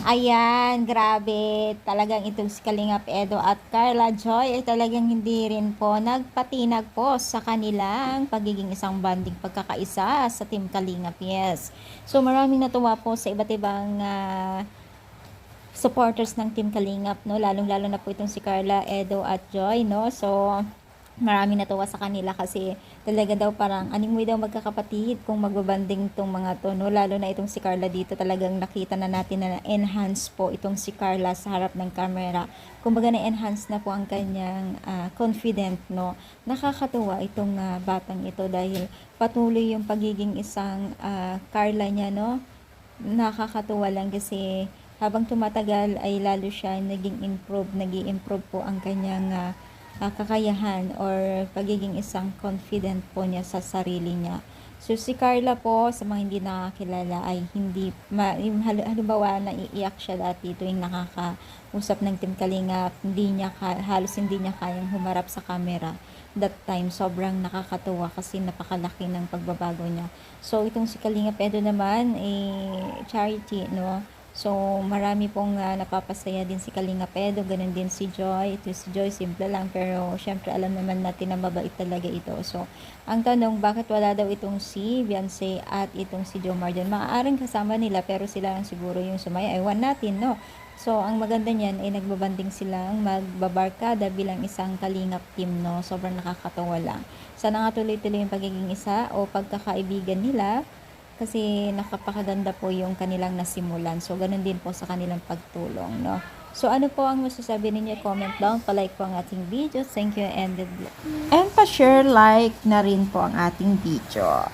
Ayan, grabe. Talagang itong si Kalingap Edo at Carla Joy ay talagang hindi rin po nagpatinag po sa kanilang pagiging isang banding pagkakaisa sa Team Kalingap. Yes. So maraming natuwa po sa iba't ibang supporters ng Team Kalingap, no? Lalong-lalo na po itong si Carla, Edo at Joy, no? So maraming natuwa sa kanila kasi talaga daw parang animoy daw magkakapatid kung magbabanding itong mga to, no? Lalo na itong si Carla dito, talagang nakita na natin na enhance po itong si Carla sa harap ng camera. Kumbaga na-enhance na po ang kanyang confident, no? Nakakatuwa itong batang ito dahil patuloy yung pagiging isang Carla niya, no? Nakakatuwa lang kasi habang tumatagal ay lalo siya nag-i-improve po ang kanyang kakayahan or pagiging isang confident po niya sa sarili niya. So si Carla po, sa mga hindi nakakilala, ay hindi halimbawa naiiyak siya dati tuwing nakakausap ng Team Kalingap, halos hindi niya kayang humarap sa camera. That time sobrang nakakatuwa kasi napakalaki ng pagbabago niya. So itong si Kalingap Edo naman charity, no? So, marami pong napapasaya din si Kalinga Pedro, ganun din si Joy. Ito si Joy, simple lang, pero syempre alam naman natin na mabait talaga ito. So, ang tanong, bakit wala daw itong si Beyonce at itong si Jo Marjan? Maaaring kasama nila, pero sila lang siguro yung sumaya. Ewan natin, no? So, ang maganda niyan ay nagbabanding silang magbabarkada bilang isang Kalingap team, no? Sobrang nakakatawa lang. Sana nga tuloy-tuloy yung pagiging isa o pagkakaibigan nila kasi nakapakaganda po yung kanilang nasimulan. So, ganun din po sa kanilang pagtulong, no? So, ano po ang masasabi ninyo? Comment down, palike po ang ating video. Thank you and pa-share, like na rin po ang ating video.